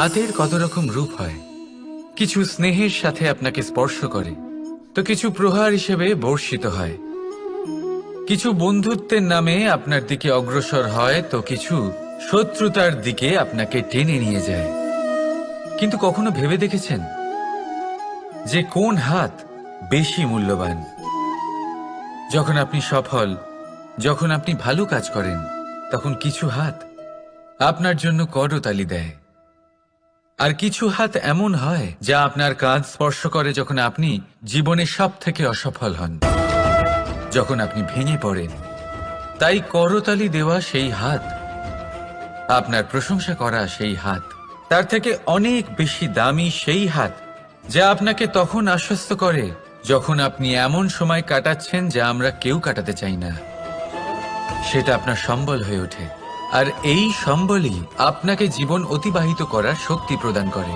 হাতের কত রকম রূপ হয়। কিছু স্নেহের সাথে আপনাকে স্পর্শ করে, তো কিছু প্রহার হিসেবে বর্ষিত হয়। কিছু বন্ধুত্বের নামে আপনার দিকে অগ্রসর হয়, তো কিছু শত্রুতার দিকে আপনাকে টেনে নিয়ে যায়। কিন্তু কখনো ভেবে দেখেছেন যে কোন হাত বেশি মূল্যবান? যখন আপনি সফল, যখন আপনি ভালো কাজ করেন, তখন কিছু হাত আপনার জন্য করতালি দেয়, আর কিছু হাত এমন হয় যা আপনার কাঁধ স্পর্শ করে যখন আপনি জীবনে সব থেকে অসফল হন, যখন আপনি ভেঙে পড়েন। তাই করতালি দেওয়া সেই হাত, আপনার প্রশংসা করা সেই হাত, তার থেকে অনেক বেশি দামি সেই হাত যা আপনাকে তখন আশ্বস্ত করে যখন আপনি এমন সময় কাটাচ্ছেন যা আমরা কেউ কাটাতে চাই না। সেটা আপনার সম্বল হয়ে ওঠে, আর এই সম্বলই আপনাকে জীবন অতিবাহিত করার শক্তি প্রদান করে।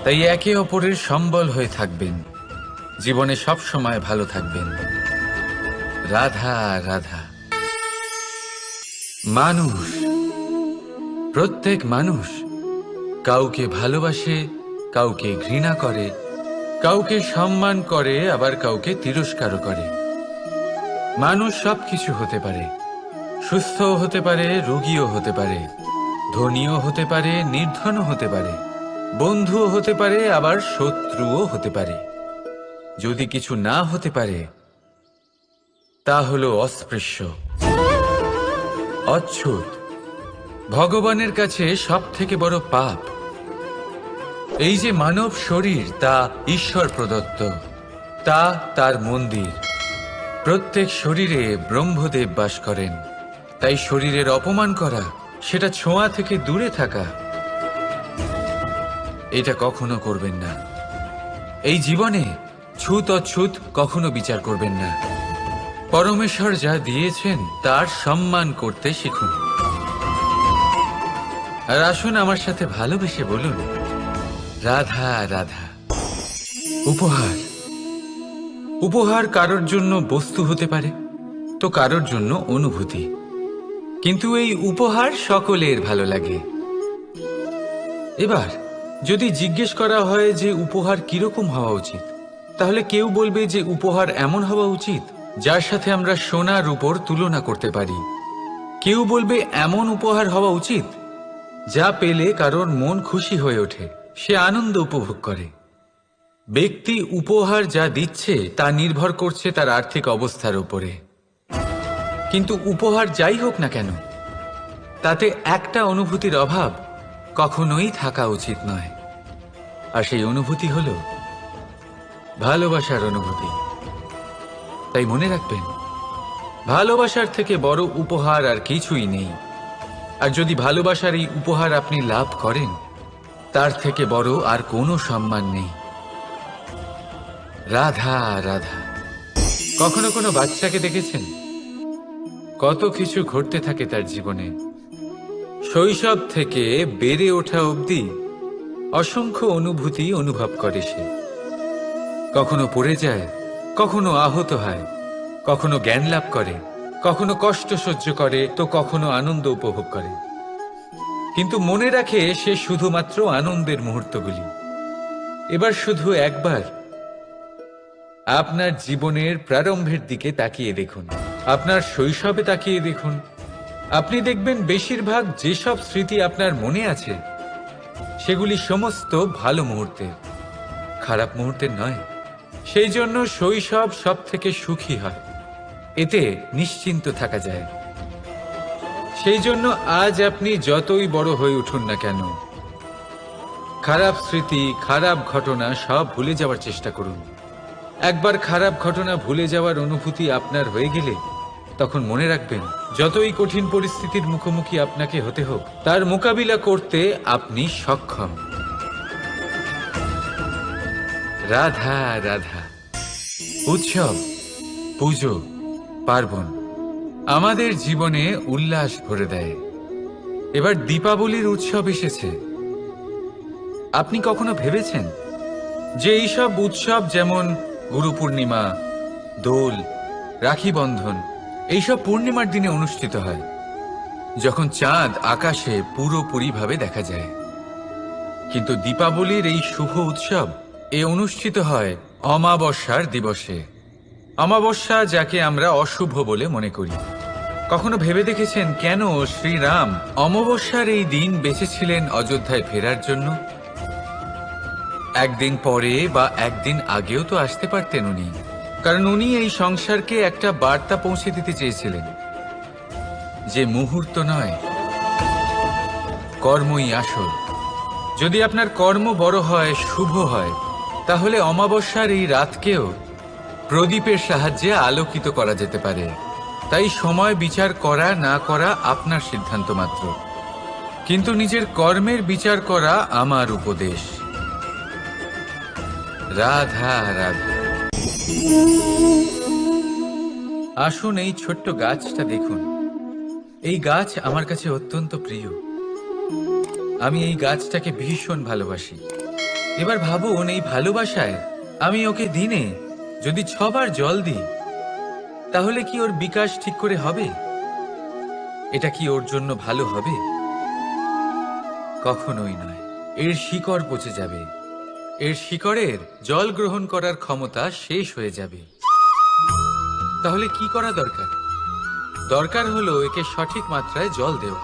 তাই একে অপরের সম্বল হয়ে থাকবেন, জীবনে সব সময় ভালো থাকবেন। রাধা রাধা। মানুষ, প্রত্যেক মানুষ কাউকে ভালোবাসে, কাউকে ঘৃণা করে, কাউকে সম্মান করে, আবার কাউকে তিরস্কারও করে। মানুষ সবকিছু হতে পারে, সুস্থও হতে পারে, রোগীও হতে পারে, ধনীও হতে পারে, নির্ধনও হতে পারে, বন্ধুও হতে পারে, আবার শত্রুও হতে পারে। যদি কিছু না হতে পারে তা হলো অস্পৃশ্য, অচ্ছুত। ভগবানের কাছে সব থেকে বড় পাপ এই যে মানব শরীর, তা ঈশ্বর প্রদত্ত, তা তার মন্দির। প্রত্যেক শরীরে ব্রহ্মদেব বাস করেন, তাই শরীরের অপমান করা, সেটা ছোঁয়া থেকে দূরে থাকা, এটা কখনো করবেন না। এই জীবনে ছুত অছুত কখনো বিচার করবেন না। পরমেশ্বর যা দিয়েছেন তার সম্মান করতে শিখুন। আর আসুন আমার সাথে ভালোবেসে বলুন, রাধা রাধা। উপহার, উপহার কারোর জন্য বস্তু হতে পারে, তো কারোর জন্য অনুভূতি। কিন্তু এই উপহার সকলের ভালো লাগে। এবার যদি জিজ্ঞেস করা হয় যে উপহার কিরকম হওয়া উচিত, তাহলে কেউ বলবে যে উপহার এমন হওয়া উচিত যার সাথে আমরা সোনা রূপোর তুলনা করতে পারি। কেউ বলবে এমন উপহার হওয়া উচিত যা পেলে কারোর মন খুশি হয়ে ওঠে, সে আনন্দ উপভোগ করে। ব্যক্তি উপহার যা দিচ্ছে তা নির্ভর করছে তার আর্থিক অবস্থার উপরে। কিন্তু উপহার যাই হোক না কেন, তাতে একটা অনুভূতির অভাব কখনোই থাকা উচিত নয়, আর সেই অনুভূতি হলো ভালোবাসার অনুভূতি। তাই মনে রাখবেন, ভালোবাসার থেকে বড় উপহার আর কিছুই নেই। আর যদি ভালোবাসার এই উপহার আপনি লাভ করেন, তার থেকে বড় আর কোনো সম্মান নেই। রাধা রাধা। কখনো কোনো বাচ্চাকে দেখেছেন? কত কিছু ঘটতে থাকে তার জীবনে। শৈশব থেকে বেড়ে ওঠা অবধি অসংখ্য অনুভূতি অনুভব করে সে। কখনো পড়ে যায়, কখনো আহত হয়, কখনো জ্ঞান লাভ করে, কখনো কষ্ট সহ্য করে, তো কখনো আনন্দ উপভোগ করে। কিন্তু মনে রাখে সে শুধুমাত্র আনন্দের মুহূর্তগুলি। এবার শুধু একবার আপনার জীবনের প্রারম্ভের দিকে তাকিয়ে দেখুন, আপনার শৈশবে তাকিয়ে দেখুন। আপনি দেখবেন বেশিরভাগ যেসব স্মৃতি আপনার মনে আছে সেগুলি সমস্ত ভালো মুহূর্তের, খারাপ মুহূর্তের নয়। সেই জন্য শৈশব সব থেকে সুখী হয়, এতে নিশ্চিন্ত থাকা যায়। সেই জন্য আজ আপনি যতই বড় হয়ে উঠুন না কেন, খারাপ স্মৃতি, খারাপ ঘটনা সব ভুলে যাওয়ার চেষ্টা করুন। একবার খারাপ ঘটনা ভুলে যাওয়ার অনুভূতি আপনার হয়ে গেলে তখন মনে রাখবেন, যতই কঠিন পরিস্থিতির মুখোমুখি আপনাকে হতে হোক, তার মোকাবিলা করতে আপনি সক্ষম। রাধা রাধা। উৎসব, পুজো, পার্বণ আমাদের জীবনে উল্লাস ভরে দেয়। এবার দীপাবলির উৎসব এসেছে। আপনি কখনো ভেবেছেন যে এইসব উৎসব যেমন গুরু পূর্ণিমা, দোল, রাখি বন্ধন, এইসব পূর্ণিমার দিনে অনুষ্ঠিত হয়, যখন চাঁদ আকাশে পুরোপুরিভাবে দেখা যায়। কিন্তু দীপাবলির এই শুভ উৎসব অনুষ্ঠিত হয় অমাবস্যার দিবসে। অমাবস্যা যাকে আমরা অশুভ বলে মনে করি। কখনো ভেবে দেখেছেন কেন শ্রীরাম অমাবস্যার এই দিন বেঁচেছিলেন অযোধ্যায় ফেরার জন্য? একদিন পরে বা একদিন আগেও তো আসতে পারতেন উনি, কারণ উনি এই সংসারকে একটা বার্তা পৌঁছে দিতে চেয়েছিলেন যে মুহূর্ত নয়, কর্মই আসল। যদি আপনার কর্ম বড় হয়, শুভ হয়, তাহলে অমাবস্যার এই রাতকেও প্রদীপের সাহায্যে আলোকিত করা যেতে পারে। তাই সময় বিচার করা না করা আপনার সিদ্ধান্ত মাত্র, কিন্তু নিজের কর্মের বিচার করা আমার উপদেশ। রাধা রাধা। আসুন এই ছোট্ট গাছটা দেখুন। এই গাছ আমার কাছে অত্যন্ত প্রিয়। আমি এই গাছটাকে ভীষণ ভালোবাসি। এবার ভাবুন, এই ভালোবাসায় আমি ওকে দিনে যদি 6 বার জল দিই, তাহলে কি ওর বিকাশ ঠিক করে হবে? এটা কি ওর জন্য ভালো হবে? কখনোই নয়। এর শিকড় পচে যাবে। এর শিকড়ের জল গ্রহণ করার ক্ষমতা শেষ হয়ে যাবে। তাহলে কি করা দরকার? দরকার হলো একে সঠিক মাত্রায় জল দেওয়া।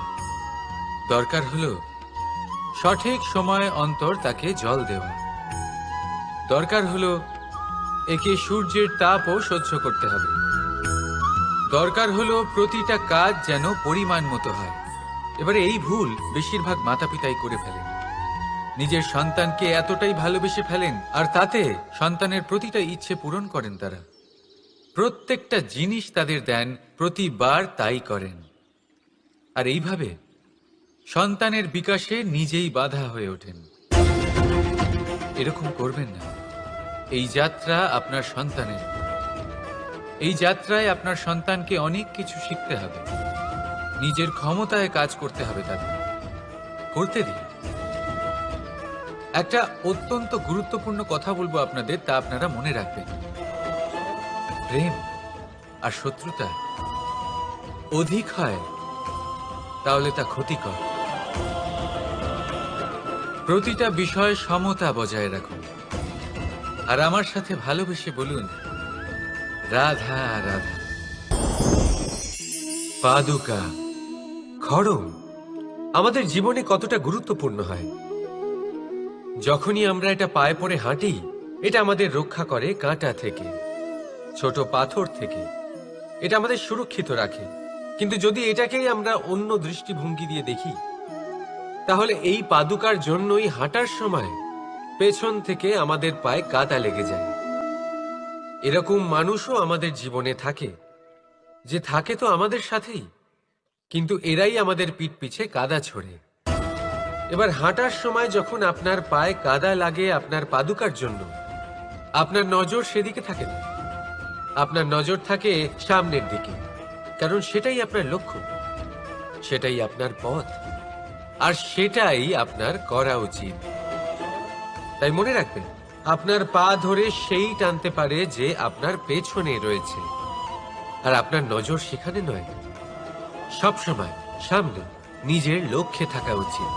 দরকার হলো সঠিক সময় অন্তর তাকে জল দেওয়া। দরকার হলো একে সূর্যের তাপও সহ্য করতে হবে। দরকার হলো প্রতিটা কাজ যেন পরিমাণ মতো হয়। এবারে এই ভুল বেশিরভাগ মাতাপিতাই করে ফেলেন। নিজের সন্তানকে এতটাই ভালোবেসে ফেলেন, আর তাতে সন্তানের প্রতিটা ইচ্ছে পূরণ করেন। তারা প্রত্যেকটা জিনিস তাদের দেন, প্রতিবার তাই করেন। আর এইভাবে সন্তানের বিকাশে নিজেই বাধা হয়ে ওঠেন। এরকম করবেন না। এই যাত্রা আপনার সন্তানের। এই যাত্রায় আপনার সন্তানকে অনেক কিছু শিখতে হবে। নিজের ক্ষমতায় কাজ করতে হবে তাদের। করতে দিন। একটা অত্যন্ত গুরুত্বপূর্ণ কথা বলবো আপনাদের, তা আপনারা মনে রাখবেন। প্রেম আর শত্রুতা অধিক হয় তাহলে তা ক্ষতিকর। প্রতিটা বিষয়ে সমতা বজায় রাখুন। আর আমার সাথে ভালোবেসে বলুন, রাধা রাধা। পাদুকা, খড়ম আমাদের জীবনে কতটা গুরুত্বপূর্ণ হয়। যখনই আমরা এটা পায়ে পড়ে হাঁটি, এটা আমাদের রক্ষা করে কাঁটা থেকে, ছোট পাথর থেকে। এটা আমাদের সুরক্ষিত রাখে। কিন্তু যদি এটাকেই আমরা অন্য দৃষ্টিভঙ্গি দিয়ে দেখি, তাহলে এই পাদুকার জন্যই হাঁটার সময় পেছন থেকে আমাদের পায়ে কাদা লেগে যায়। এরকম মানুষও আমাদের জীবনে থাকে, যে থাকে তো আমাদের সাথেই, কিন্তু এরাই আমাদের পিঠ পিছে কাদা ছোড়ে। এবার হাঁটার সময় যখন আপনার পায়ে কাদা লাগে আপনার পাদুকার জন্য, আপনার নজর সেদিকে থাকে না। আপনার নজর থাকে সামনের দিকে, কারণ সেটাই আপনার লক্ষ্য, সেটাই আপনার পথ, আর সেটাই আপনার করা উচিত। তাই মনে রাখবেন, আপনার পা ধরে সেই টানতে পারে যে আপনার পেছনে রয়েছে, আর আপনার নজর সেখানে নয়। সবসময় সামনে নিজের লক্ষ্যে থাকা উচিত।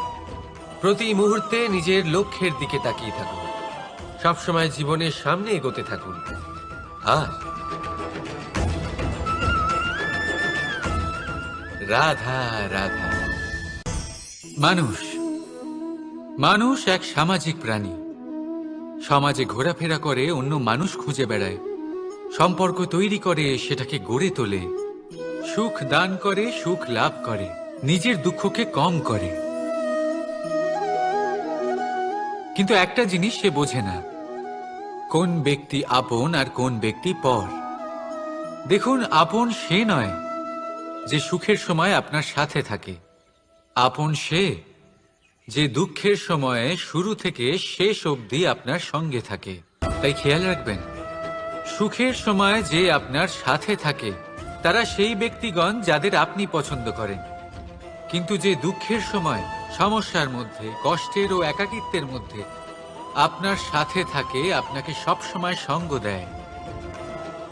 প্রতি মুহূর্তে নিজের লক্ষ্যের দিকে তাকিয়ে থাকুন। সবসময় জীবনের সামনে এগোতে থাকুন। আর রাধা রাধা। মানুষ এক সামাজিক প্রাণী। সমাজে ঘোরাফেরা করে, অন্য মানুষ খুঁজে বেড়ায়, সম্পর্ক তৈরি করে, সেটাকে গড়ে তোলে, সুখ দান করে, সুখ লাভ করে, নিজের দুঃখকে কম করে। কিন্তু একটা জিনিস সে বোঝে না, কোন ব্যক্তি আপন আর কোন ব্যক্তি পর। দেখুন, আপন সে নয় যে সুখের সময় আপনার সাথে থাকে। আপন সে যে দুঃখের সময়ে শুরু থেকে শেষ অবধি আপনার সঙ্গে থাকে। তাই খেয়াল রাখবেন, সুখের সময় যে আপনার সাথে থাকে তারা সেই ব্যক্তিগণ যাদের আপনি পছন্দ করেন। কিন্তু যে দুঃখের সময়, সমস্যার মধ্যে, কষ্টের ও একাকিত্বের মধ্যে আপনার সাথে থাকে, আপনাকে সব সময় সঙ্গ দেয়,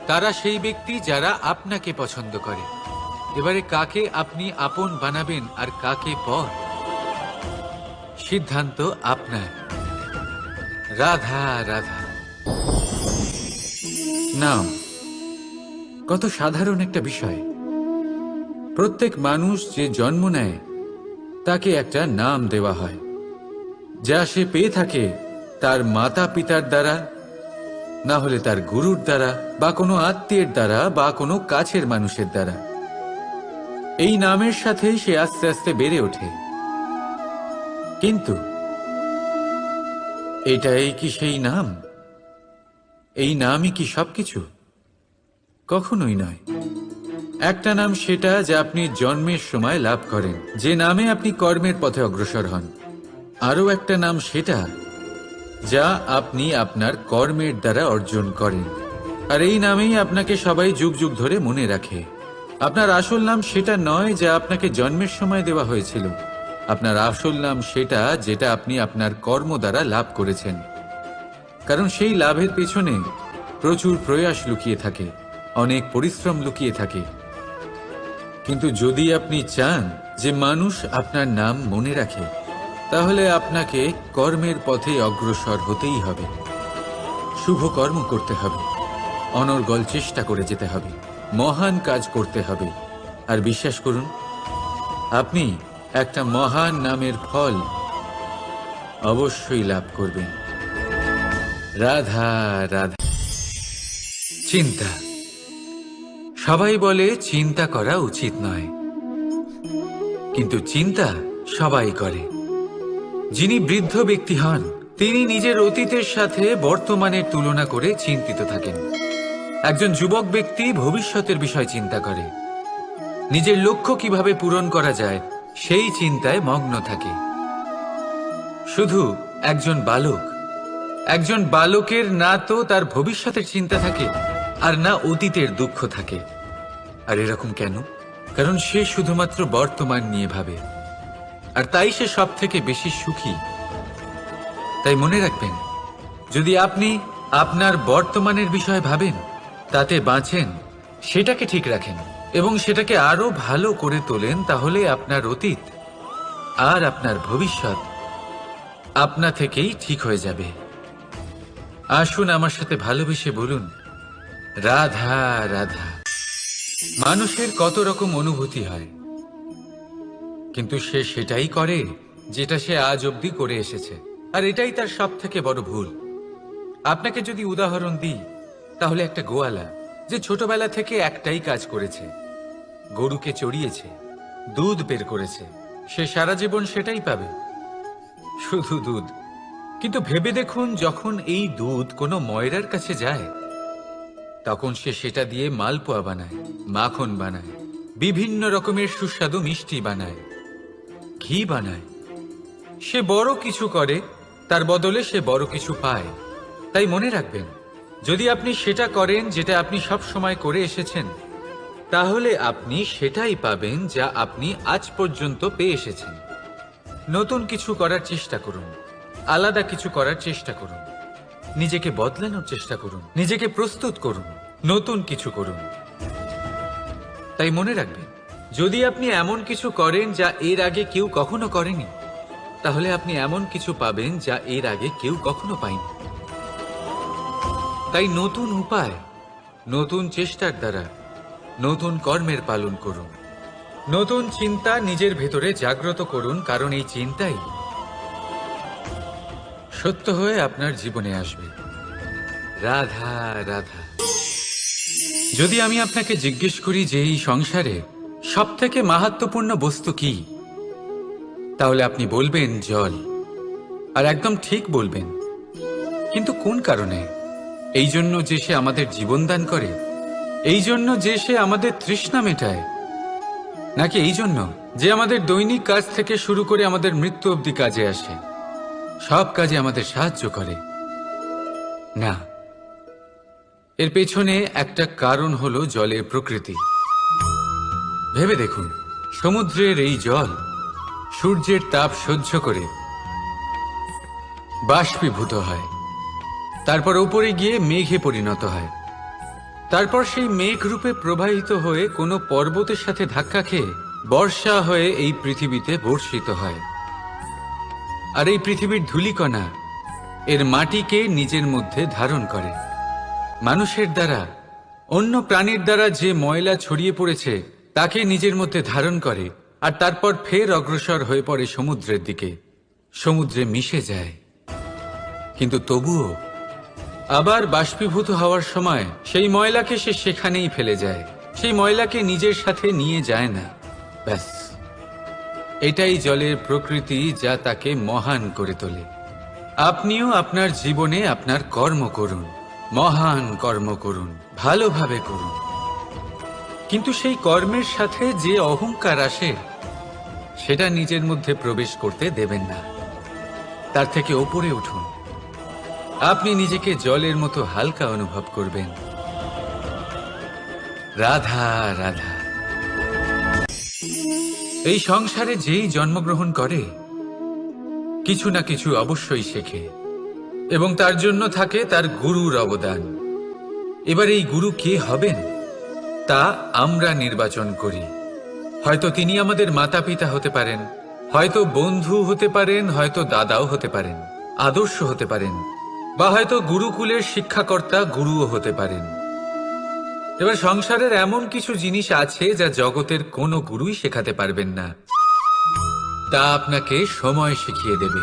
তারা সেই ব্যক্তি যারা আপনাকে পছন্দ করে। এবারে কাকে আপনি আপন বানাবেন আর কাকে পর, সিদ্ধান্ত আপনার। রাধা রাধা। নাম কত সাধারণ একটা বিষয়। প্রত্যেক মানুষ যে জন্ম নেয় তাকে একটা নাম দেওয়া হয়, যা সে পেয়ে থাকে তার মাতা পিতার দ্বারা, না হলে তার গুরুর দ্বারা, বা কোনো আত্মীয়ের দ্বারা, বা কোনো কাছের মানুষের দ্বারা। এই নামের সাথেই সে আস্তে আস্তে বেড়ে ওঠে। কিন্তু এটাই কি সেই নাম? এই নামই কি সবকিছু? কখনোই নয়। একটা নাম সেটা যা আপনি জন্মের সময় লাভ করেন, যে নামে আপনি কর্মের পথে অগ্রসর হন। আরও একটা নাম সেটা যা আপনি আপনার কর্মের দ্বারা অর্জন করেন, আর এই নামেই আপনাকে সবাই যুগ যুগ ধরে মনে রাখে। আপনার আসল নাম সেটা নয় যা আপনাকে জন্মের সময় দেওয়া হয়েছিল। আপনার আসল নাম সেটা যেটা আপনি আপনার কর্ম দ্বারা লাভ করেছেন, কারণ সেই লাভের পেছনে প্রচুর প্রয়াস লুকিয়ে থাকে, অনেক পরিশ্রম লুকিয়ে থাকে। কিন্তু যদি আপনি চান যে মানুষ আপনার নাম মনে রাখে, তাহলে আপনাকে কর্মের পথে অগ্রসর হতেই হবে। শুভ কর্ম করতে হবে, অনর্গল চেষ্টা করে যেতে হবে, মহান কাজ করতে হবে। আর বিশ্বাস করুন, আপনি একটা মহান নামের ফল অবশ্যই লাভ করবেন। রাধা রাধা। চিন্তা। সবাই বলে চিন্তা করা উচিত নয়, কিন্তু চিন্তা সবাই করে। যিনি বৃদ্ধ ব্যক্তি হন, তিনি নিজের অতীতের সাথে বর্তমানের তুলনা করে চিন্তিত থাকেন। একজন যুবক ব্যক্তি ভবিষ্যতের বিষয় চিন্তা করে, নিজের লক্ষ্য কিভাবে পূরণ করা যায় সেই চিন্তায় মগ্ন থাকে। শুধু একজন বালকের না তো তার ভবিষ্যতের চিন্তা থাকে, আর না অতীতের দুঃখ থাকে। আর এরকম কেন? কারণ সে শুধুমাত্র বর্তমান নিয়ে ভাবে, আর তাই সে সব থেকে বেশি সুখী। তাই মনে রাখবেন, যদি আপনি আপনার বর্তমানের বিষয়ে ভাবেন, তাতে বাঁচেন, সেটাকে ঠিক রাখেন এবং সেটাকে আরো ভালো করে তোলেন, তাহলে আপনার অতীত আর আপনার ভবিষ্যৎ আপনা থেকেই ঠিক হয়ে যাবে। আসুন আমার সাথে ভালোবেসে বলুন, রাধা রাধা। মানুষের কত রকম অনুভূতি হয়, কিন্তু সে সেটাই করে যেটা সে আজ অবধি করে এসেছে, আর এটাই তার সব থেকে বড় ভুল। আপনাকে যদি উদাহরণ দিই, তাহলে একটা গোয়ালা যে ছোটবেলা থেকে একটাই কাজ করেছে, গরুকে চড়িয়েছে, দুধ বের করেছে, সে সারা জীবন সেটাই পাবে, শুধু দুধ। কিন্তু ভেবে দেখুন, যখন এই দুধ কোনো ময়রার কাছে যায়, তখন সে সেটা দিয়ে মালপোয়া বানায়, মাখন বানায়, বিভিন্ন রকমের সুস্বাদু মিষ্টি বানায়, ঘি বানায়। সে বড় কিছু করে, তার বদলে সে বড় কিছু পায়। তাই মনে রাখবেন, যদি আপনি সেটা করেন যেটা আপনি সব সময় করে এসেছেন, তাহলে আপনি সেটাই পাবেন যা আপনি আজ পর্যন্ত পেয়ে এসেছেন। নতুন কিছু করার চেষ্টা করুন, আলাদা কিছু করার চেষ্টা করুন, নিজেকে বদলানোর চেষ্টা করুন, নিজেকে প্রস্তুত করুন, নতুন কিছু করুন। তাই মনে রাখবেন, যদি আপনি এমন কিছু করেন যা এর আগে কেউ কখনো করেনি, তাহলে আপনি এমন কিছু পাবেন যা এর আগে কেউ কখনো পায়নি। তাই নতুন উপায়, নতুন চেষ্টার দ্বারা নতুন কর্মের পালন করুন। নতুন চিন্তা নিজের ভেতরে জাগ্রত করুন, কারণ এই চিন্তাই সত্য হয়ে আপনার জীবনে আসবে। রাধা রাধা। যদি আমি আপনাকে জিজ্ঞেস করি যে এই সংসারে সব থেকে মাহাত্ম্যপূর্ণ বস্তু কি, তাহলে আপনি বলবেন জল। আর একদম ঠিক বলবেন। কিন্তু কোন কারণে? এই জন্য যে সে আমাদের জীবন দান করে? এই জন্য যে সে আমাদের তৃষ্ণা মেটায়? নাকি এই জন্য যে আমাদের দৈনিক কাজ থেকে শুরু করে আমাদের মৃত্যু অবধি কাজে আসে, সব কাজে আমাদের সাহায্য করে? না, এর পেছনে একটা কারণ হলো জলের প্রকৃতি। ভেবে দেখুন, সমুদ্রের এই জল সূর্যের তাপ সহ্য করে বাষ্পীভূত হয়, তারপর উপরে গিয়ে মেঘে পরিণত হয়, তারপর সেই মেঘ রূপে প্রবাহিত হয়ে কোনো পর্বতের সাথে ধাক্কা খেয়ে বর্ষা হয়ে এই পৃথিবীতে বর্ষিত হয়। আর এই পৃথিবীর ধূলিকণা এর মাটিকে নিজের মধ্যে ধারণ করে। মানুষের দ্বারা, অন্য প্রাণীর দ্বারা যে ময়লা ছড়িয়ে পড়েছে তাকে নিজের মধ্যে ধারণ করে, আর তারপর ফের অগ্রসর হয়ে পড়ে সমুদ্রের দিকে, সমুদ্রে মিশে যায়। কিন্তু তবুও আবার বাষ্পীভূত হওয়ার সময় সেই ময়লাকে সে সেখানেই ফেলে যায়, সেই ময়লাকে নিজের সাথে নিয়ে যায় না। ব্যাস, এটাই জলের প্রকৃতি, যা তাকে মহান করে তোলে। আপনিও আপনার জীবনে আপনার কর্ম করুন, মহান কর্ম করুন, ভালোভাবে করুন, কিন্তু সেই কর্মের সাথে যে অহংকার আসে সেটা নিজের মধ্যে প্রবেশ করতে দেবেন না। তার থেকে ওপরে উঠুন। আপনি নিজেকে জলের মতো হালকা অনুভব করবেন। রাধা রাধা। এই সংসারে যেই জন্মগ্রহণ করে কিছু না কিছু অবশ্যই শেখে, এবং তার জন্য থাকে তার গুরুর অবদান। এবার এই গুরু কে হবেন তা আমরা নির্বাচন করি। হয়তো তিনি আমাদের মাতা পিতা হতে পারেন, হয়তো বন্ধু হতে পারেন, হয়তো দাদাও হতে পারেন, আদর্শ হতে পারেন, বা হয়তো গুরুকুলের শিক্ষাকর্তা গুরুও হতে পারেন। এবার সংসারের এমন কিছু জিনিস আছে যা জগতের কোনো গুরুই শেখাতে পারবেন না, তা আপনাকে সময় শিখিয়ে দেবে।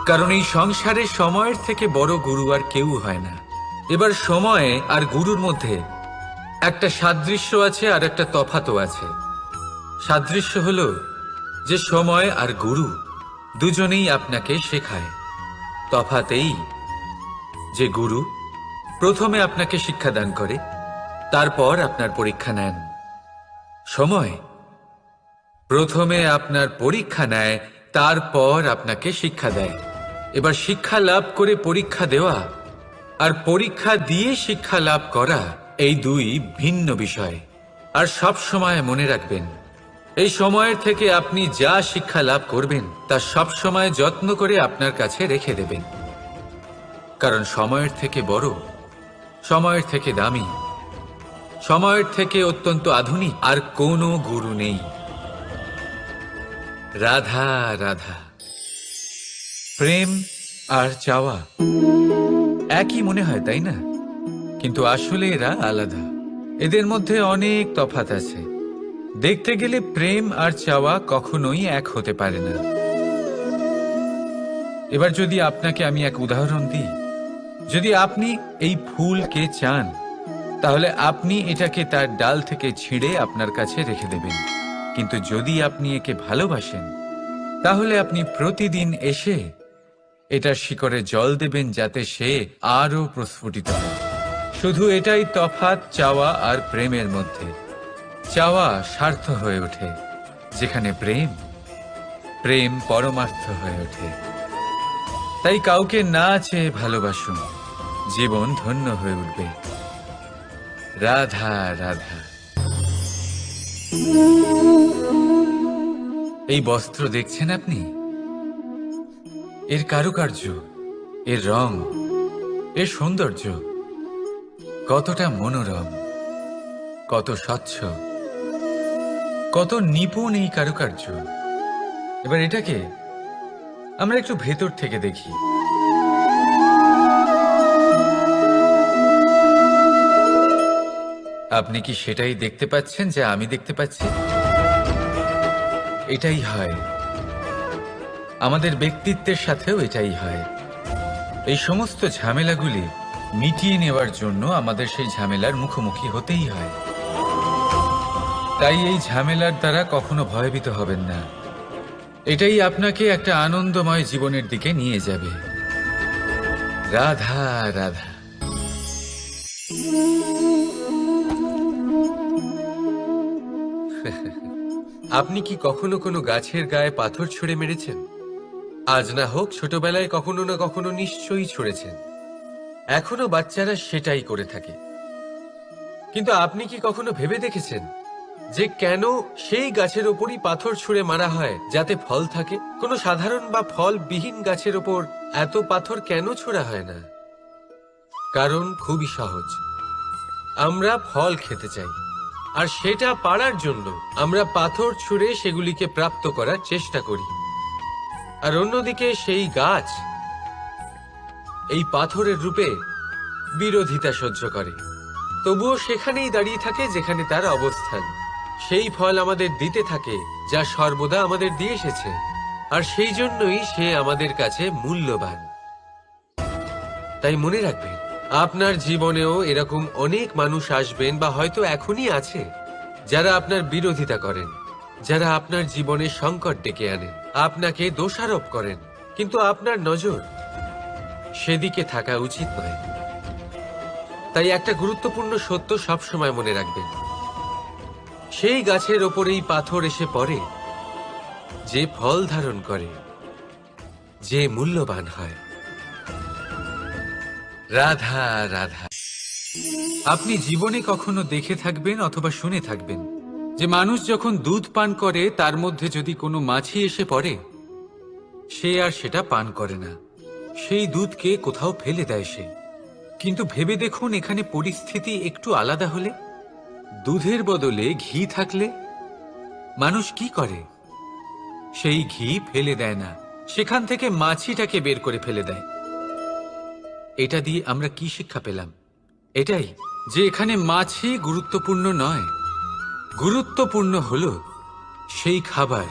কারণ এই সংসারে সময়ের থেকে বড় গুরু আর কেউ হয় না। এবার সময় আর গুরুর মধ্যে একটা সাদৃশ্য আছে আর একটা তফাতও আছে। সাদৃশ্য হলো যে সময় আর গুরু দুজনেই আপনাকে শেখায়। তফাতেই যে গুরু প্রথমে আপনাকে শিক্ষাদান করে, তারপর আপনার পরীক্ষা নেন। সময় প্রথমে আপনার পরীক্ষা নেয়, তারপর আপনাকে শিক্ষা দেয়। এবার শিক্ষা লাভ করে পরীক্ষা দেওয়া আর পরীক্ষা দিয়ে শিক্ষা লাভ করা এই দুই ভিন্ন বিষয়। আর সব সময় মনে রাখবেন, এই সময়ের থেকে আপনি যা শিক্ষা লাভ করবেন তা সব সময় যত্ন করে আপনার কাছে রেখে দেবেন। কারণ সময়ের থেকে বড়, সময়ের থেকে দামি, সময়ের থেকে অত্যন্ত আধুনিক আর কোনো গুরু নেই। রাধা রাধা। প্রেম আর চাওয়া একই মনে হয়, তাই না? কিন্তু আসলে এরা আলাদা। এদের মধ্যে অনেক তফাৎ আছে। দেখতে গেলে প্রেম আর চাওয়া কখনোই এক হতে পারে না। এবার যদি আপনাকে আমি এক উদাহরণ দিই, যদি আপনি এই ফুলকে চান, তাহলে আপনি এটাকে তার ডাল থেকে ছিঁড়ে আপনার কাছে রেখে দেবেন। কিন্তু যদি আপনি একে ভালোবাসেন, তাহলে আপনি প্রতিদিন এসে এটার শিকড়ে জল দেবেন, যাতে সে আরো প্রস্ফুটিত হয়। শুধু এটাই তফাৎ চাওয়া আর প্রেমের মধ্যে। চাওয়া স্বার্থ হয়ে ওঠে, যেখানে প্রেম প্রেম পরমার্থ হয়ে ওঠে। তাই কাউকে না চেয়ে ভালোবাসুন, জীবন ধন্য হয়ে উঠবে। রাধা রাধা। এই বস্ত্র দেখছেন আপনি? এর কারুকার্য, এর রং, এর সৌন্দর্য কতটা মনোরম, কত স্বচ্ছ, কত নিপুণ এই কারুকার্য। এবার এটাকে আমরা একটু ভেতর থেকে দেখি। আপনি কি সেটাই দেখতে পাচ্ছেন যা আমি দেখতে পাচ্ছি? এটাই হয় আমাদের ব্যক্তিত্বের সাথেও, এটাই হয়। এই সমস্ত ঝামেলাগুলি মিটিয়ে নেওয়ার জন্য আমাদের সেই ঝামেলার মুখোমুখি হতেই হয়। তাই এই ঝামেলার দ্বারা কখনো ভয়ভীত হবেন না। এটাই আপনাকে একটা আনন্দময় জীবনের দিকে নিয়ে যাবে। রাধা রাধা। আপনি কি কখনো কোনো গাছের গায়ে পাথর ছুঁড়ে মেরেছেন? আজ না হোক, ছোটবেলায় কখনো না কখনো নিশ্চয়ই ছুঁড়েছেন। এখনো বাচ্চারা সেটাই করে থাকে। কিন্তু আপনি কি কখনো ভেবে দেখেছেন যে কেন সেই গাছের ওপরই পাথর ছুঁড়ে মারা হয় যাতে ফল থাকে? কোনো সাধারণ বা ফলবিহীন গাছের ওপর এত পাথর কেন ছোড়া হয় না? কারণ খুবই সহজ। আমরা ফল খেতে চাই, আর সেটা পারার জন্য আমরা পাথর ছুঁড়ে সেগুলিকে প্রাপ্ত করার চেষ্টা করি। আর অন্যদিকে সেই গাছ এই পাথরের রূপে বিরোধিতা সহ্য করে, তবুও সেখানেই দাঁড়িয়ে থাকে যেখানে তার অবস্থান। সেই ফল আমাদের দিতে থাকে যা সর্বদা আমাদের দিয়ে এসেছে, আর সেই জন্যই সে আমাদের কাছে মূল্যবান। তাই মনে রাখবেন, আপনার জীবনেও এরকম অনেক মানুষ আসবেন বা হয়তো এখনই আছে যারা আপনার বিরোধিতা করেন, যারা আপনার জীবনে সংকট ডেকে আনেন, আপনাকে দোষারোপ করেন, কিন্তু আপনার নজর সেদিকে থাকা উচিত নয়। তাই একটা গুরুত্বপূর্ণ সত্য সবসময় মনে রাখবেন, সেই গাছের ওপরেই পাথর এসে পড়ে যে ফল ধারণ করে, যে মূল্যবান হয়। রাধা রাধা। আপনি জীবনে কখনো দেখে থাকবেন অথবা শুনে থাকবেন যে মানুষ যখন দুধ পান করে তার মধ্যে যদি কোনো মাছি এসে পড়ে, সে আর সেটা পান করে না, সেই দুধকে কোথাও ফেলে দেয় সে। কিন্তু ভেবে দেখুন, এখানে পরিস্থিতি একটু আলাদা হলে, দুধের বদলে ঘি থাকলে মানুষ কি করে? সেই ঘি ফেলে দেয় না, সেখান থেকে মাছিটাকে বের করে ফেলে দেয়। এটা দিয়ে আমরা কি শিক্ষা পেলাম? এটাই যে এখানে মাছি গুরুত্বপূর্ণ নয়, গুরুত্বপূর্ণ হলো সেই খাবার,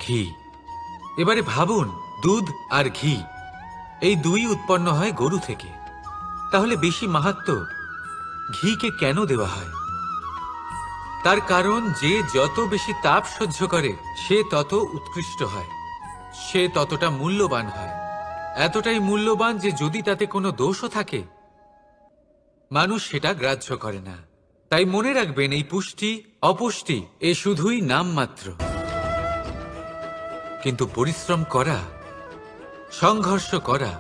ঘি। এবারে ভাবুন, দুধ আর ঘি এই দুই উৎপন্ন হয় গরু থেকে, তাহলে বেশি মাহাত্ম্য ঘিকে কেন দেওয়া হয়? তার কারণ, যে যত বেশি তাপ সহ্য করে সে তত উৎকৃষ্ট হয়, সে ততটা মূল্যবান হয়। এতটাই মূল্যবান যে যদি তাতে কোনো দোষও থাকে মানুষ সেটা গ্রাহ্য করে না। তাই মনে রাখবেন, এই পুষ্টি অপুষ্টি এ শুধুই নামমাত্র, কিন্তু পরিশ্রম করা, সংঘর্ষ করা,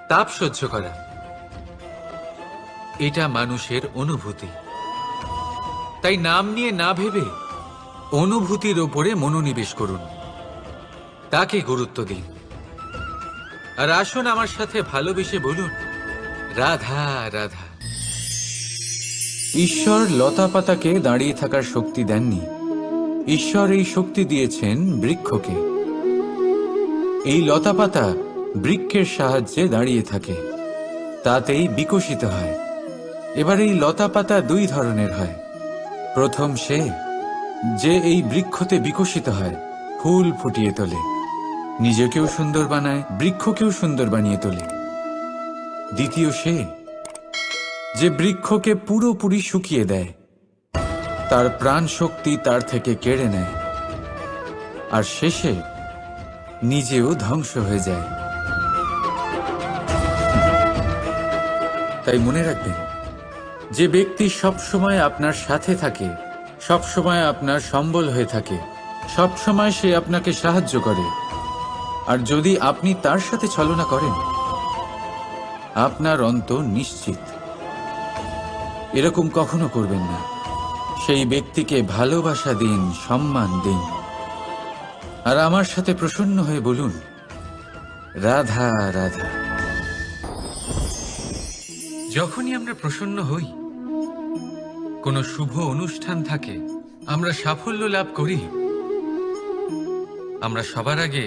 তাপ সহ্য করা, এটা মানুষের অনুভূতি। তাই নাম নিয়ে না ভেবে অনুভূতির ওপরে মনোনিবেশ করুন, তাকে গুরুত্ব দিন। আর আসুন আমার সাথে ভালোবেসে বলুন, রাধা রাধা। ঈশ্বর লতা পাতাকে দাঁড়িয়ে থাকার শক্তি দেননি, ঈশ্বর এই শক্তি দিয়েছেন বৃক্ষকে। এই লতা পাতা বৃক্ষের সাহায্যে দাঁড়িয়ে থাকে, তাতেই বিকশিত হয়। এবার এই লতা পাতা দুই ধরনের হয়। প্রথম সে যে এই বৃক্ষতে বিকশিত হয়, ফুল ফুটিয়ে তোলে, নিজেকেও সুন্দর বানায়, বৃক্ষকেও সুন্দর বানিয়ে তোলে। দ্বিতীয় সে যে বৃক্ষকে পুরোপুরি শুকিয়ে দেয়, তার প্রাণ শক্তি তার থেকে কেড়ে নেয়, আর শেষে নিজেও ধ্বংস হয়ে যায়। তাই মনে রাখবেন, যে ব্যক্তি সবসময় আপনার সাথে থাকে, সবসময় আপনার সম্বল হয়ে থাকে, সবসময় সে আপনাকে সাহায্য করে, আর যদি আপনি তার সাথে ছলনা করেন, আপনার অন্ত নিশ্চিত। এরকম কখনো করবেন না। সেই ব্যক্তিকে ভালোবাসা দিন, সম্মান দিন, আর আমার সাথে প্রসন্ন হয়ে বলুন, রাধা রাধা। যখনই আমরা প্রসন্ন হই, কোনো শুভ অনুষ্ঠান থাকে, আমরা সাফল্য লাভ করি, আমরা সবার আগে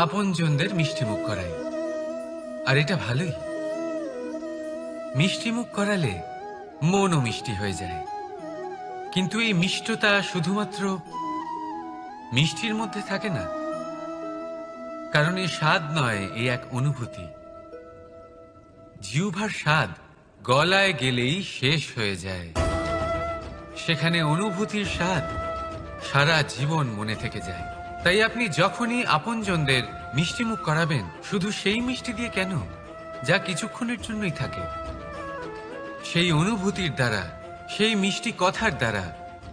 আপনজনদের মিষ্টিমুখ করাই। আর এটা ভালোই, মিষ্টিমুখ করালে মনও মিষ্টি হয়ে যায়। কিন্তু এই মিষ্টতা শুধুমাত্র মিষ্টির মধ্যে থাকে না, কারণ এ স্বাদ নয়, এ এক অনুভূতি। জিহ্বার স্বাদ গলায় গেলেই শেষ হয়ে যায়, সেখানে অনুভূতির স্বাদ সারা জীবন মনে থেকে যায়। তাই আপনি যখনই আপনজনদের মিষ্টিমুখ করাবেন, শুধু সেই মিষ্টি দিয়ে কেন, যা কিছুক্ষণের জন্যই থাকে, সেই অনুভূতির দ্বারা, সেই মিষ্টি কথার দ্বারা,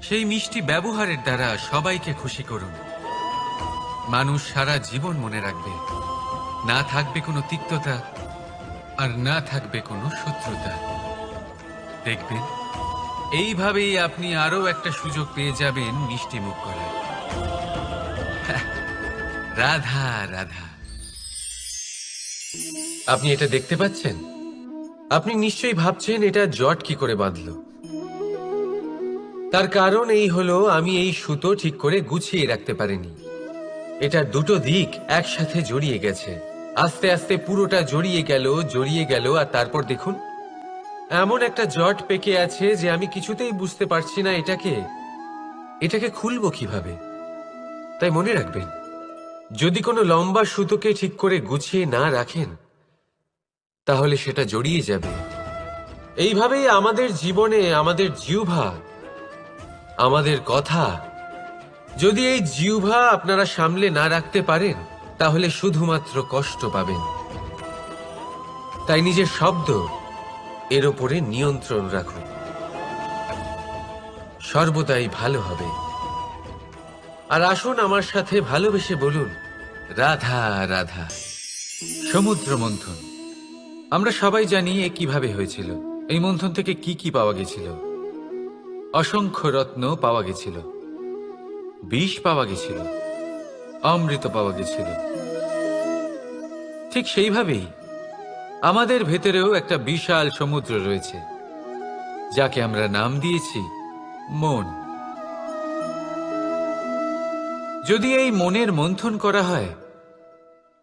সেই মিষ্টি ব্যবহারের দ্বারা সবাইকে খুশি করুন। মানুষ সারা জীবন মনে রাখবে, না থাকবে কোনো তিক্ততা, আর না থাকবে কোনো শত্রুতা। দেখবেন, এইভাবেই আপনি আরো একটা সুযোগ পেয়ে যাবেন মিষ্টি মুখ করার। রাধা রাধা। আপনি এটা দেখতে পাচ্ছেন? আপনি নিশ্চয়ই ভাবছেন এটা জট কি করে বাঁধলো। তার কারণ এই হলো, আমি এই সুতো ঠিক করে গুছিয়ে রাখতে পারিনি। এটার দুটো দিক একসাথে জড়িয়ে গেছে, আস্তে আস্তে পুরোটা জড়িয়ে গেল, আর তারপর দেখুন এমন একটা জট পেকে আছে যে আমি কিছুতেই বুঝতে পারছি না এটাকে খুলবো কিভাবে। তাই মনে রাখবেন, যদি কোনো লম্বা সুতোকে ঠিক করে গুছিয়ে না রাখেন তাহলে সেটা জড়িয়ে যাবে। এইভাবেই আমাদের জীবনে আমাদের জিহ্বা, আমাদের কথা, যদি এই জিহ্বা আপনারা সামলে না রাখতে পারেন তাহলে শুধুমাত্র কষ্ট পাবেন। তাই নিজের শব্দ এর ওপরে নিয়ন্ত্রণ রাখুন, সর্বদাই ভালো হবে। আর আসুন আমার সাথে ভালোবেসে বলুন, রাধা রাধা। সমুদ্র মন্থন, আমরা সবাই জানি এ কিভাবে হয়েছিল। এই মন্থন থেকে কি কি পাওয়া গেছিল? অসংখ্য রত্ন পাওয়া গেছিল, বিষ পাওয়া গেছিল, অমৃত পাওয়া গেছিল। ঠিক সেইভাবেই আমাদের ভেতরেও একটা বিশাল সমুদ্র রয়েছে, যাকে আমরা নাম দিয়েছি মন। যদি এই মনের মন্থন করা হয়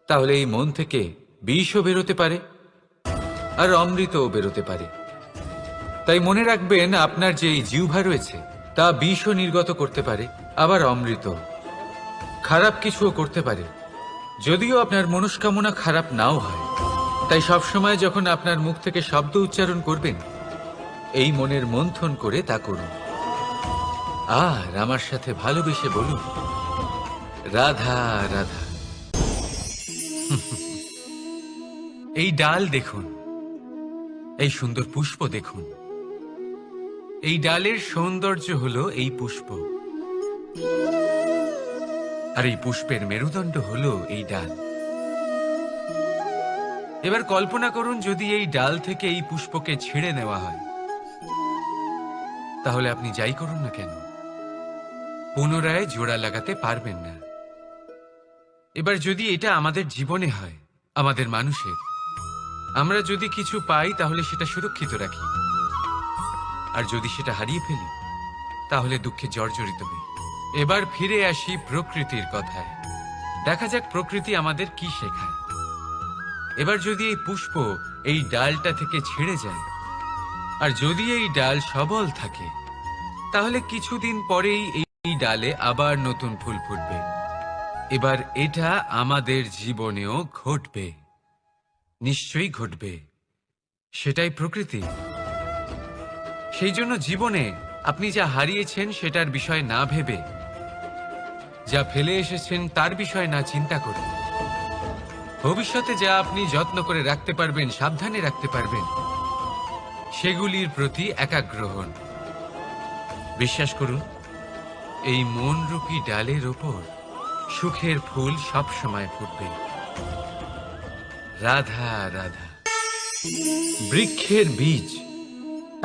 তাহলে এই মন থেকে বিষও বেরোতে পারে আর অমৃতও বেরোতে পারে। তাই মনে রাখবেন, আপনার যে এই জিহ্বা রয়েছে তা বিষও নির্গত করতে পারে, আবার অমৃত, খারাপ কিছুও করতে পারে, যদিও আপনার মনস্কামনা খারাপ নাও হয়। তাই সবসময় যখন আপনার মুখ থেকে শব্দ উচ্চারণ করবেন, এই মনের মন্থন করে তা করুন। আর আমার সাথে ভালোবেসে বলুন, রাধা রাধা। এই ডাল দেখুন, এই সুন্দর পুষ্প দেখুন। এই ডালের সৌন্দর্য হলো এই পুষ্প, আর এই পুষ্পের মেরুদণ্ড হলো এই ডাল। এবার কল্পনা করুন, যদি এই ডাল থেকে এই পুষ্পকে ছিঁড়ে নেওয়া হয়, তাহলে আপনি যাই করুন না কেন পুনরায় জোড়া লাগাতে পারবেন না। এবার যদি এটা আমাদের জীবনে হয়, আমাদের মানুষের, আমরা যদি কিছু পাই তাহলে সেটা সুরক্ষিত রাখি, আর যদি সেটা হারিয়ে ফেলি তাহলে দুঃখে জর্জরিত হই। এবার ফিরে আসি প্রকৃতির কথায়। দেখা যাক প্রকৃতি আমাদের কি শেখায়। এবার যদি এই পুষ্প এই ডালটা থেকে ছিঁড়ে যায়, আর যদি এই ডাল সবল থাকে, তাহলে কিছুদিন পরেই এই ডালে আবার নতুন ফুল ফুটবে। এবার এটা আমাদের জীবনেও ঘটবে, নিশ্চয়ই ঘটবে। সেটাই প্রকৃতি। সেই জন্য জীবনে আপনি যা হারিয়েছেন সেটার বিষয় না ভেবে, যা ফেলে এসেছেন তার বিষয় না চিন্তা করে, ভবিষ্যতে যা আপনি যত্ন করে রাখতে পারবেন, সাবধানে রাখতে পারবেন, সেগুলির প্রতি একাগ্র হন। বিশ্বাস করুন, এই মনরূপী ডালের ওপর সুখের ফুল সব সময় ফুটবে। রাধা রাধা। বৃক্ষের বীজ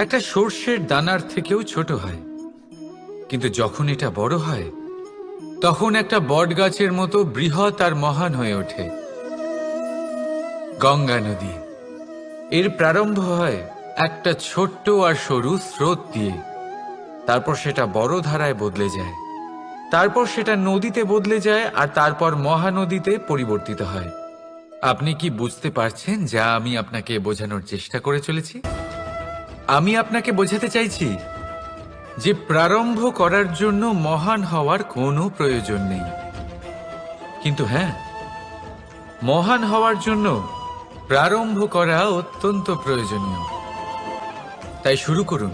একটা সর্ষের দানার থেকেও ছোট হয়, কিন্তু যখন এটা বড় হয় তখন একটা বট গাছের মতো বৃহৎ আর মহান হয়ে ওঠে। গঙ্গা নদী, এর প্রারম্ভ হয় একটা ছোট্ট আর সরু স্রোত দিয়ে, তারপর সেটা বড় ধারায় বদলে যায়, তারপর সেটা নদীতে বদলে যায়, আর তারপর মহানদীতে পরিবর্তিত হয়। আপনি কি বুঝতে পারছেন যা আমি আপনাকে বোঝানোর চেষ্টা করে চলেছি? আমি আপনাকে বোঝাতে চাইছি যে প্রারম্ভ করার জন্য মহান হওয়ার কোনো প্রয়োজন নেই, কিন্তু হ্যাঁ, মহান হওয়ার জন্য প্রারম্ভ করা অত্যন্ত প্রয়োজনীয়। তাই শুরু করুন।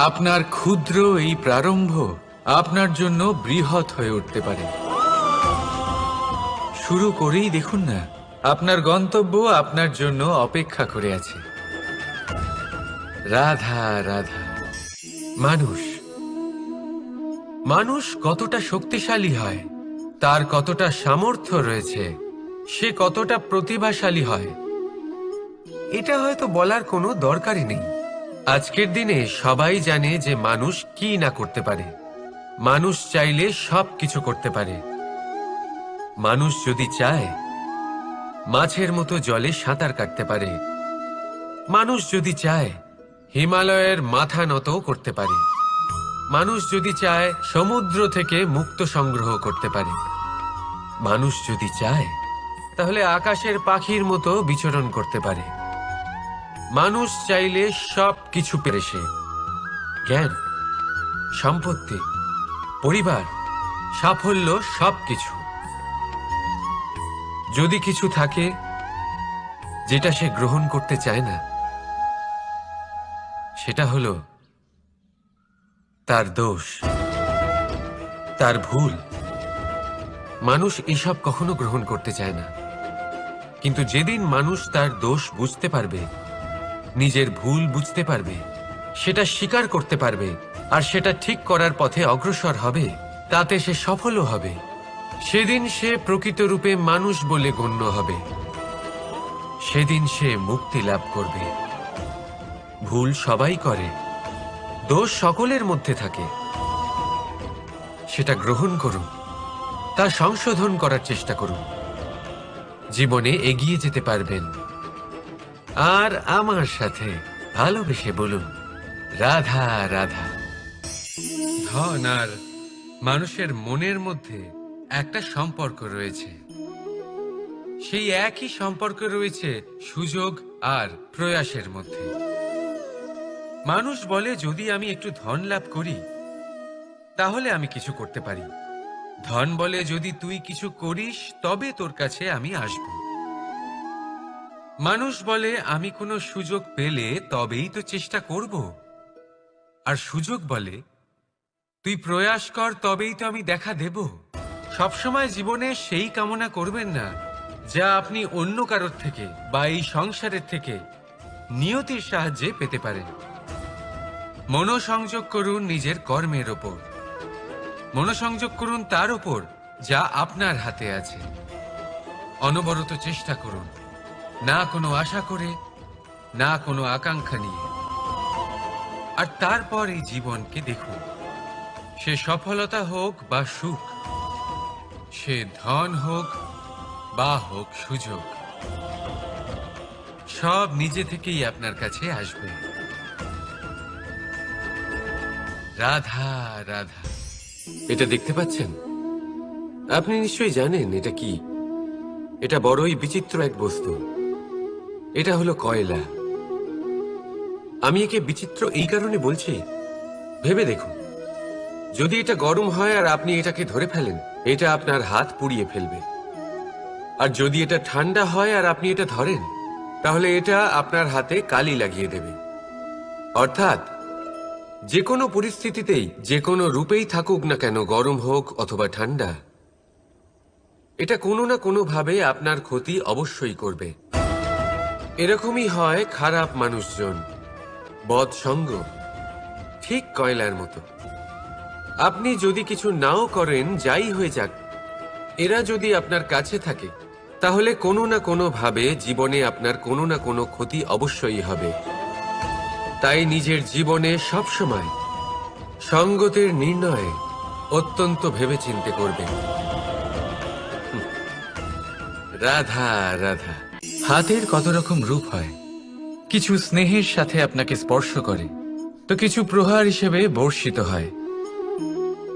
আপনার ক্ষুদ্র এই প্রারম্ভ আপনার জন্য বৃহৎ হয়ে উঠতে পারে। শুরু করেই দেখুন না, আপনার গন্তব্য আপনার জন্য অপেক্ষা করে আছে। রাধা রাধা। মানুষ কতটা শক্তিশালী হয়, তার কতটা সামর্থ্য রয়েছে, সে কতটা প্রতিভাশালী হয়, এটা হয়তো বলার কোনো দরকারই নেই। আজকের দিনে সবাই জানে যে মানুষ কি না করতে পারে। মানুষ চাইলে সব কিছু করতে পারে। মানুষ যদি চায় মাছের মতো জলে সাঁতার কাটতে পারে। মানুষ যদি চায় হিমালয়ের মাথা নত করতে পারে। মানুষ যদি চায় সমুদ্র থেকে মুক্তো সংগ্রহ করতে পারে। মানুষ যদি চায় তাহলে আকাশের পাখির মতো বিচরণ করতে পারে। মানুষ চাইলে সব কিছু পেরে সে জ্ঞান, সম্পত্তি, পরিবার, সাফল্য সবকিছু। যদি কিছু থাকে যেটা সে গ্রহণ করতে চায় না, সেটা হলো তার দোষ, তার ভুল। মানুষ এসব কখনো গ্রহণ করতে চায় না, কিন্তু যেদিন মানুষ তার দোষ বুঝতে পারবে, নিজের ভুল বুঝতে পারবে, সেটা স্বীকার করতে পারবে আর সেটা ঠিক করার পথে অগ্রসর হবে, তাতে সে সফলও হবে, সেদিন সে প্রকৃত রূপে মানুষ বলে গণ্য হবে। সেদিন সে মুক্তি লাভ করবে। ভুল সবাই করে, দোষ সকলের মধ্যে থাকে। সেটা গ্রহণ করুন, তা সংশোধন করার চেষ্টা করুন। জীবনে এগিয়ে যেতে পারবেন। আর আমার সাথে ভালোবেসে বলুন, রাধা রাধা। ধন আর মানুষের মনের মধ্যে একটা সম্পর্ক রয়েছে। সেই একই সম্পর্ক রয়েছে সুযোগ আর প্রয়াসের মধ্যে। মানুষ বলে, যদি আমি একটু ধন লাভ করি তাহলে আমি কিছু করতে পারি। ধন বলে, যদি তুই কিছু করিস তবে তোর কাছে আমি আসব। মানুষ বলে, আমি কোনো সুযোগ পেলে তবেই তো চেষ্টা করব। আর সুযোগ বলে, তুই প্রয়াস কর তবেই তো আমি দেখা দেব। সবসময় জীবনে সেই কামনা করবেন না যা আপনি অন্য কারোর থেকে বা এই সংসারের থেকে নিয়তির সাহায্যে পেতে পারেন। মনোসংযোগ করুন নিজের কর্মের ওপর। মনোসংযোগ করুন তার ওপর যা আপনার হাতে আছে। অনবরত চেষ্টা করুন, না কোনো আশা করে, না কোনো আকাঙ্ক্ষা নিয়ে। আর তারপর এই জীবনকে দেখুন, সে সফলতা হোক বা সুখ, সে ধন হোক বা হোক সুযোগ, সব নিজে থেকেই আপনার কাছে আসবে। রাধা রাধা। এটা দেখতে পাচ্ছেন? আপনি নিশ্চয়ই জানেন এটা কি। এটা বড়ই বিচিত্র এক বস্তু। এটা হলো কয়লা। আমি একে বিচিত্র এই কারণে বলছি, ভেবে দেখুন, যদি এটা গরম হয় আর আপনি এটাকে ধরে ফেলেন, এটা আপনার হাত পুড়িয়ে ফেলবে। আর যদি এটা ঠান্ডা হয় আর আপনি এটা ধরেন, তাহলে এটা আপনার হাতে কালি লাগিয়ে দেবে। অর্থাৎ যে কোনো পরিস্থিতিতেই, যে কোনো রূপেই থাকুক না কেন, গরম হোক অথবা ঠান্ডা, এটা কোনো না কোনো ভাবে আপনার ক্ষতি অবশ্যই করবে। এরকমই হয় খারাপ মানুষজন, বদসঙ্গ, ঠিক কয়লার মতো। আপনি যদি কিছু নাও করেন, যাই হয়ে যাক, এরা যদি আপনার কাছে থাকে, তাহলে কোনো না কোনো ভাবে জীবনে আপনার কোনো না কোনো ক্ষতি অবশ্যই হবে। তাই নিজের জীবনে সবসময় সঙ্গতের নির্ণয়ে অত্যন্ত ভেবেচিন্তে করবেন। রাধা রাধা। হাতের কত রকম রূপ হয়। কিছু স্নেহের সাথে আপনাকে স্পর্শ করে, তো কিছু প্রহার হিসেবে বর্ষিত হয়।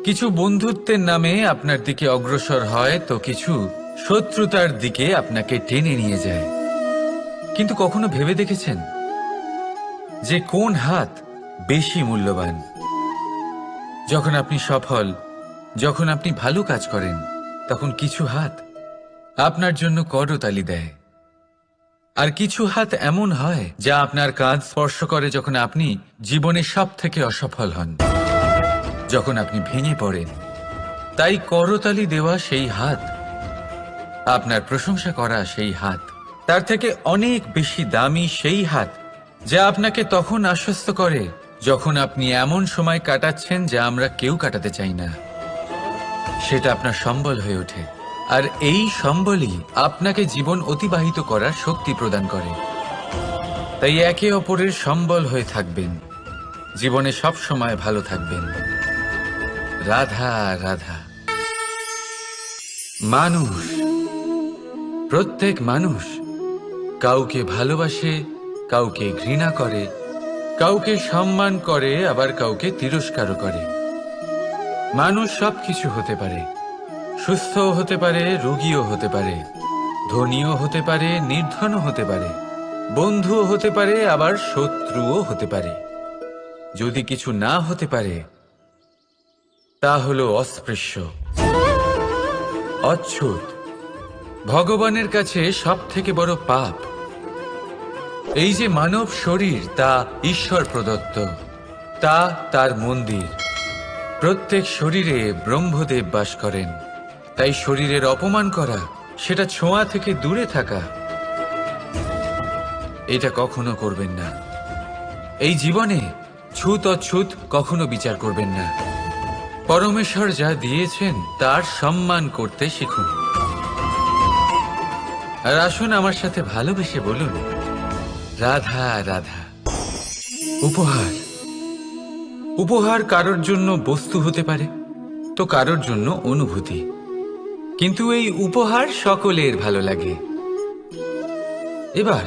কিছু বন্ধুত্বের নামে আপনার দিকে অগ্রসর হয়, তো কিছু শত্রুতার দিকে আপনাকে টেনে নিয়ে যায়। কিন্তু কখনো ভেবে দেখেছেন যে কোন হাত বেশি মূল্যবান? যখন আপনি সফল, যখন আপনি ভালো কাজ করেন, তখন কিছু হাত আপনার জন্য করতালি দেয়। আর কিছু হাত এমন হয় যা আপনার কাঁধ স্পর্শ করে যখন আপনি জীবনে সব থেকে অসফল হন, যখন আপনি ভেঙে পড়েন। তাই করতালি দেওয়া সেই হাত, আপনার প্রশংসা করা সেই হাত, তার থেকে অনেক বেশি দামি সেই হাত যা আপনাকে তখন আশ্বস্ত করে যখন আপনি এমন সময় কাটাচ্ছেন যা আমরা কেউ কাটাতে চাই না। সেটা আপনার সম্বল হয়ে ওঠে, আর এই সম্বলই আপনাকে জীবন অতিবাহিত করার শক্তি প্রদান করে। তাই একে অপরের সম্বল হয়ে থাকবেন, জীবনে সব সময় ভালো থাকবেন। রাধা রাধা। মানুষ, প্রত্যেক মানুষ কাউকে ভালোবাসে, কাউকে ঘৃণা করে, কাউকে সম্মান করে, আবার কাউকে তিরস্কারও করে। মানুষ সবকিছু হতে পারে, সুস্থও হতে পারে, রোগীও হতে পারে, ধনীও হতে পারে, নির্ধনও হতে পারে, বন্ধুও হতে পারে, আবার শত্রুও হতে পারে। যদি কিছু না হতে পারে তা হলো অস্পৃশ্য, অচ্ছুত, ভগবানের কাছে সব থেকে বড় পাপ। এই যে মানব শরীর, তা ঈশ্বর প্রদত্ত, তা তার মন্দির। প্রত্যেক শরীরে ব্রহ্মদেব বাস করেন। তাই শরীরের অপমান করা, সেটা ছোঁয়া থেকে দূরে থাকা, এটা কখনো করবেন না। এই জীবনে ছুত অছুত কখনো বিচার করবেন না। পরমেশ্বর যা দিয়েছেন তার সম্মান করতে শিখুন। আর আসুন আমার সাথে ভালোবেসে বলুন, রাধা রাধা। উপহার, উপহার কারোর জন্য বস্তু হতে পারে, তো কারোর জন্য অনুভূতি। কিন্তু এই উপহার সকলের ভালো লাগে। এবার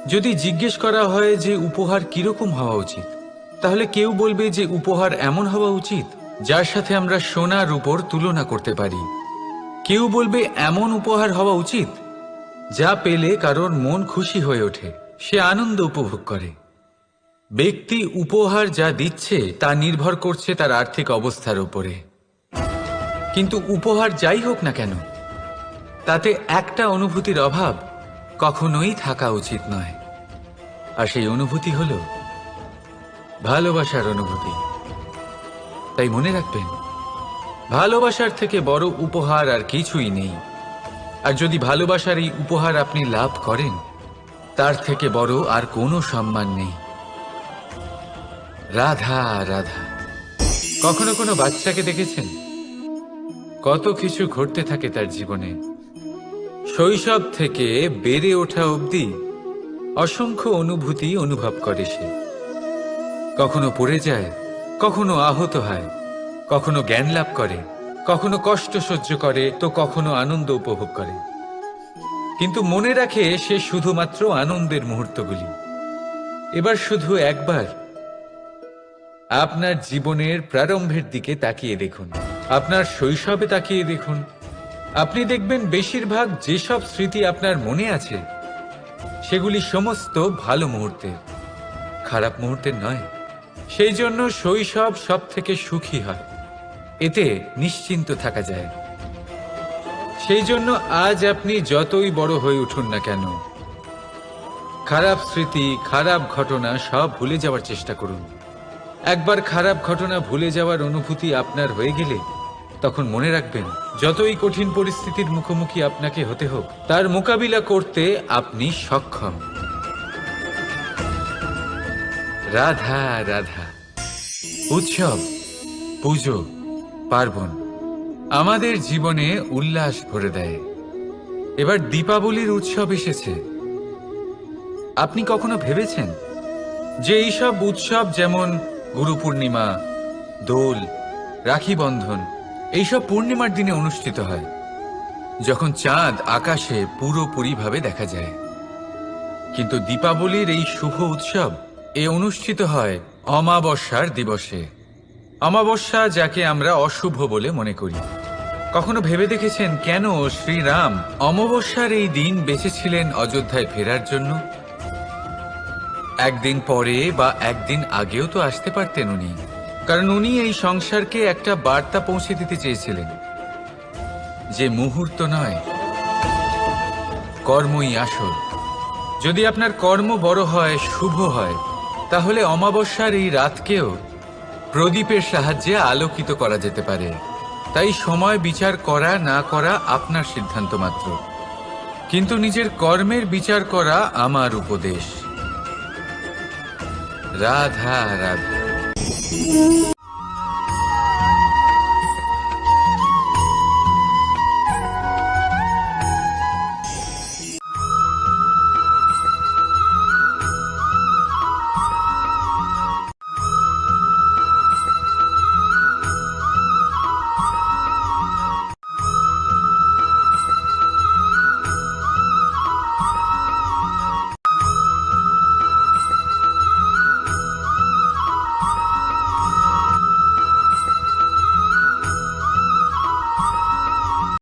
যদি জিজ্ঞেস করা হয় যে উপহার কিরকম হওয়া উচিত, তাহলে কেউ বলবে যে উপহার এমন হওয়া উচিত যার সাথে আমরা সোনা রূপোর তুলনা করতে পারি। কেউ বলবে এমন উপহার হওয়া উচিত যা পেলে কারোর মন খুশি হয়ে ওঠে, সে আনন্দ উপভোগ করে। ব্যক্তি উপহার যা দিচ্ছে তা নির্ভর করছে তার আর্থিক অবস্থার উপরে। কিন্তু উপহার যাই হোক না কেন, তাতে একটা অনুভূতির অভাব কখনোই থাকা উচিত নয়। আর সেই অনুভূতি হলো ভালোবাসার অনুভূতি। তাই মনে রাখবেন, ভালোবাসার থেকে বড় উপহার আর কিছুই নেই। আর যদি ভালোবাসার এই উপহার আপনি লাভ করেন, তার থেকে বড় আর কোনো সম্মান নেই। রাধা রাধা। কখনো কোনো বাচ্চাকে দেখেছেন? কত কিছু ঘটতে থাকে তার জীবনে। শৈশব থেকে বেড়ে ওঠা অবধি অসংখ্য অনুভূতি অনুভব করে সে। কখনো পড়ে যায়, কখনো আহত হয়, কখনো জ্ঞান লাভ করে, কখনো কষ্ট সহ্য করে, তো কখনো আনন্দ উপভোগ করে। কিন্তু মনে রাখে সে শুধুমাত্র আনন্দের মুহূর্তগুলি। এবার শুধু একবার আপনার জীবনের প্রারম্ভের দিকে তাকিয়ে দেখুন, আপনার শৈশবে তাকিয়ে দেখুন। আপনি দেখবেন বেশিরভাগ যেসব স্মৃতি আপনার মনে আছে সেগুলি সমস্ত ভালো মুহূর্তের, খারাপ মুহূর্তের নয়। সেই জন্য শৈশব সব থেকে সুখী হয়, এতে নিশ্চিন্ত থাকা যায়। সেই জন্য আজ আপনি যতই বড় হয়ে উঠুন না কেন, খারাপ স্মৃতি, খারাপ ঘটনা সব ভুলে যাওয়ার চেষ্টা করুন। একবার খারাপ ঘটনা ভুলে যাওয়ার অনুভূতি আপনার হয়ে গেলে তখন মনে রাখবেন, যতই কঠিন পরিস্থিতির মুখোমুখি আপনাকে হতে হোক, তার মোকাবিলা করতে আপনি সক্ষম। রাধা রাধা। উৎসব, পুজো, পার্বণ আমাদের জীবনে উল্লাস ভরে দেয়। এবার দীপাবলির উৎসব এসেছে। আপনি কখনো ভেবেছেন যে এইসব উৎসব যেমন গুরু পূর্ণিমা, দোল, রাখি বন্ধন, এইসব পূর্ণিমার দিনে অনুষ্ঠিত হয়, যখন চাঁদ আকাশে পুরোপুরিভাবে দেখা যায়। কিন্তু দীপাবলির এই শুভ উৎসব অনুষ্ঠিত হয় অমাবস্যার দিবসে। অমাবস্যা, যাকে আমরা অশুভ বলে মনে করি। কখনো ভেবে দেখেছেন কেন শ্রীরাম অমাবস্যার এই দিন বেছেছিলেন অযোধ্যায় ফেরার জন্য? একদিন পরে বা একদিন আগেও তো আসতে পারতেন উনি, কারণ উনি এই সংসারকে একটা বার্তা পৌঁছে দিতে চেয়েছিলেন যে মুহূর্ত নয়, কর্মই আসল। যদি আপনার কর্ম বড় হয়, শুভ হয়, তাহলে অমাবস্যার এই রাতকেও প্রদীপের সাহায্যে আলোকিত করা যেতে পারে। তাই সময় বিচার করা না করা আপনার সিদ্ধান্ত মাত্র, কিন্তু নিজের কর্মের বিচার করা আমার উপদেশ। রাধা রাধা।